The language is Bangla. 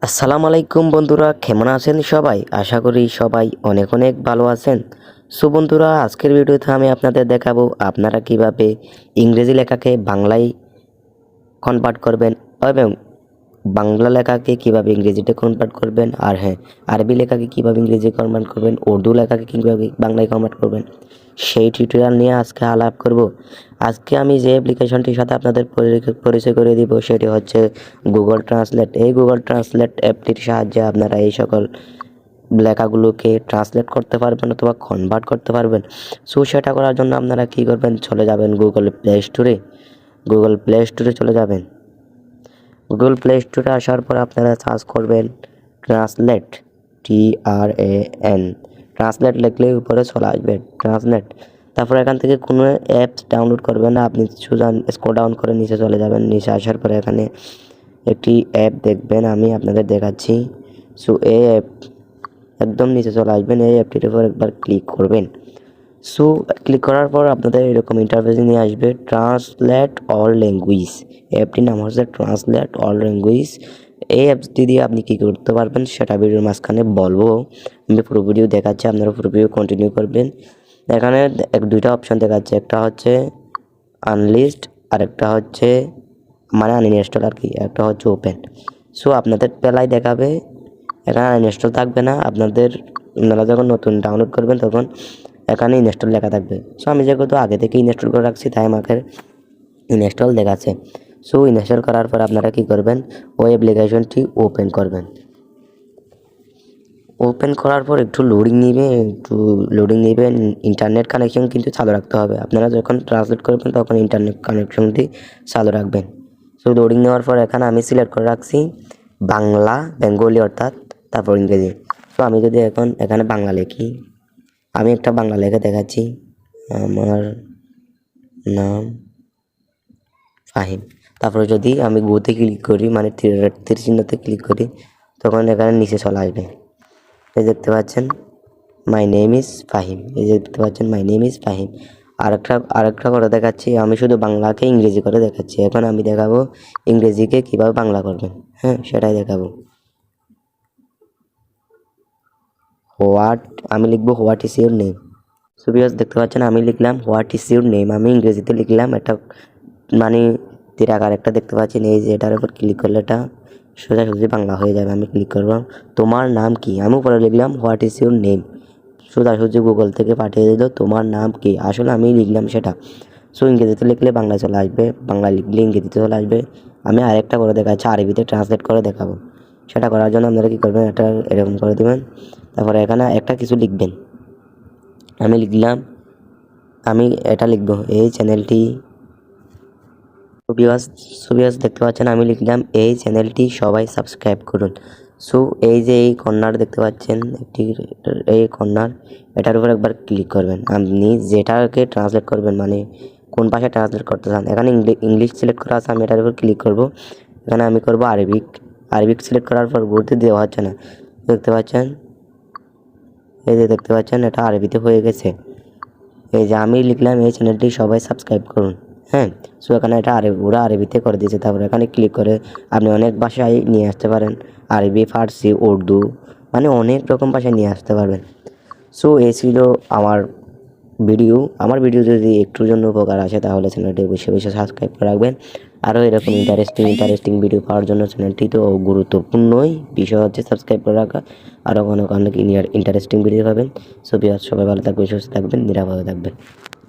আসসালামু আলাইকুম বন্ধুরা, কেমন আছেন সবাই? আশা করি সবাই অনেক অনেক ভালো আছেন। সো বন্ধুরা, আজকের ভিডিওতে আমি আপনাদের দেখাবো আপনারা কিভাবে ইংরেজি লেখাকে বাংলায় কনভার্ট করবেন এবং বাংলা লেখাকে কিভাবে ইংরেজিতে কনভার্ট করবেন, আর হ্যাঁ, আরবি লেখাকে কিভাবে ইংরেজি কনভার্ট করবেন, উর্দু লেখাকে কিভাবে বাংলায় কনভার্ট করবেন, সেই টিউটোরিয়াল নিয়ে আজকে আলাপ করব। আজকে আমি যে অ্যাপ্লিকেশনটির সাথে আপনাদের পরিচয় করে দিব সেটি হচ্ছে গুগল ট্রান্সলেট। এই গুগল ট্রান্সলেট অ্যাপটির সাহায্যে আপনারা এই সকল লেখাগুলোকে ট্রান্সলেট করতে পারবেন অথবা কনভার্ট করতে পারবেন। সো সেটা করার জন্য আপনারা কী করবেন, চলে যাবেন গুগল প্লে স্টোরে চলে যাবেন। গুগল প্লে স্টোরে আসার পর আপনারা সার্চ করবেন ট্রান্সলেট, TRAN। ট্রান্সলেট লিখলে উপরে চলে আসবে ট্রান্সলেট। তারপর এখান থেকে কোনো অ্যাপস ডাউনলোড করবেন না, আপনি সোজা স্ক্রল ডাউন করে নিচে চলে যাবেন। নিচে আসার পরে এখানে একটি অ্যাপ দেখবেন, আমি আপনাদের দেখাচ্ছি। সো এই অ্যাপ একদম নিচে চলে আসবেন, এই অ্যাপটির উপর একবার ক্লিক করবেন। সো ক্লিক করার পর আপনাদের এরকম ইন্টারফেস নিয়ে আসবে ট্রান্সলেট অল ল্যাঙ্গুয়েজ। অ্যাপটির নাম হচ্ছে ট্রান্সলেট অল ল্যাঙ্গুয়েজ। এই অ্যাপসটি দিয়ে আপনি কী করতে পারবেন সেটা ভিডিওর মাঝখানে বলবো। আমি পুরো ভিডিও দেখাচ্ছি, আপনারা পুরো ভিডিও কন্টিনিউ করবেন। এখানে দুইটা অপশন দেখাচ্ছে, একটা হচ্ছে আনলিস্ট আর একটা হচ্ছে মানে আনইনস্টল আর কি, একটা হচ্ছে ওপেন। সো আপনাদের বেলায় দেখাবে এখানে আনইনস্টল থাকবে না, আপনারা যখন নতুন ডাউনলোড করবেন তখন এখানে ইনস্টল লেখা থাকবে। সো আমি যেহেতু আগে থেকে ইনস্টল করে রাখছি তাই আমাকে ইনস্টল দেখাচ্ছে। সো ইনস্টল করার পর আপনারা কী করবেন, ওই অ্যাপ্লিকেশনটি ওপেন করবেন। ওপেন করার পর একটু লোডিং নিবে। ইন্টারনেট কানেকশন কিন্তু চালু রাখতে হবে। আপনারা যখন ট্রান্সলেট করবেন তখন ইন্টারনেট কানেকশনটি চালু রাখবেন। সো লোডিং নেওয়ার পর এখানে আমি সিলেক্ট করে রাখছি বেঙ্গলি অর্থাৎ তারপর ইংরেজি। সো আমি যদি এখন এখানে বাংলা লিখি, আমি একটা বাংলা লেখা দেখাচ্ছি। আমার নাম ফাহিম। তারপরে যদি আমি গোতে ক্লিক করি, মানে তীর চিহ্নতে ক্লিক করি, তখন এখানে নিচে চলে আসবে। এই দেখতে পাচ্ছেন মাই নেম ইজ ফাহিম। এই যে দেখতে পাচ্ছেন মাই নেম ইজ ফাহিম। আরেকটা করে দেখাচ্ছি, আমি শুধু বাংলাকে ইংরেজি করে দেখাচ্ছি। এখন আমি দেখাবো ইংরেজিকে কীভাবে বাংলা করবেন। হ্যাঁ, সেটাই দেখাবো। আমি লিখবো what is your name. So viewers, দেখতে পাচ্ছেন আমি লিখলাম হোয়াট ইজ ইউর নেম, আমি ইংরেজিতে লিখলাম। এটা মানে তীরাকার একটা দেখতে পাচ্ছেন, এই যে এটার উপর ক্লিক করলে এটা সোজাসুজি বাংলা হয়ে যাবে। আমি ক্লিক করব তোমার নাম কি, আমি উপরে লিখলাম হোয়াট ইজ ইউর নেম, সোজাসুজি গুগল থেকে পাঠিয়ে দিল তোমার নাম কি। আসলে আমি লিখলাম সেটা। সো ইংরেজিতে লিখলে বাংলা চলে আসবে, বাংলা লিখলে ইংরেজিতে চলে আসবে। আমি আরেকটা করে দেখাচ্ছি, আরবিতে ট্রান্সলেট করে দেখাবো। সেটা করার জন্য আপনারা কী করবেন, এটা এরকম করে দেবেন। তারপরে এখানে একটা কিছু লিখবেন। আমি এটা লিখবো, এই চ্যানেলটি সুবিয়াস দেখতে পাচ্ছেন আমি লিখলাম এই চ্যানেলটি সবাই সাবস্ক্রাইব করুন। সো এই যে এই কর্নার দেখতে পাচ্ছেন একটি, এই কর্নার, এটার উপর একবার ক্লিক করবেন। আপনি যেটাকে ট্রান্সলেট করবেন, মানে কোন ভাষায় ট্রান্সলেট করতে চান, এখানে ইংলিশ সিলেক্ট করা আছে, আমি এটার উপর ক্লিক করব। এখানে আমি করব আরবিক সিলেক্ট করার পর ঘুরতে দেওয়া হচ্ছে না, দেখতে পাচ্ছেন, এই যে দেখতে পাচ্ছেন এটা আরবিতে হয়ে গেছে। এই যে আমি লিখলাম এই চ্যানেলটি সবাই সাবস্ক্রাইব করুন। হ্যাঁ, সো এখানে এটা পুরো আরবিতে করে দিয়েছে। তারপরে এখানে ক্লিক করে আপনি অনেক ভাষায় নিয়ে আসতে পারেন, আরবি, ফার্সি, উর্দু, মানে অনেক রকম ভাষায় নিয়ে আসতে পারবেন। সো এই ছিল আমার ভিডিও যদি একটুর জন্য উপকার আসে তাহলে চ্যানেলটি অবশ্যই সাবস্ক্রাইব করে রাখবেন। আরও এরকম ইন্টারেস্টিং ভিডিও পাওয়ার জন্য চ্যানেলটি তো গুরুত্বপূর্ণই বিষয় হচ্ছে সাবস্ক্রাইব করে রাখা। আরও অনেক ইন্টারেস্টিং ভিডিও পাবেন। সো সবাই ভালো থাকবেন, সুস্থ থাকবেন, নিরাপদে থাকবেন।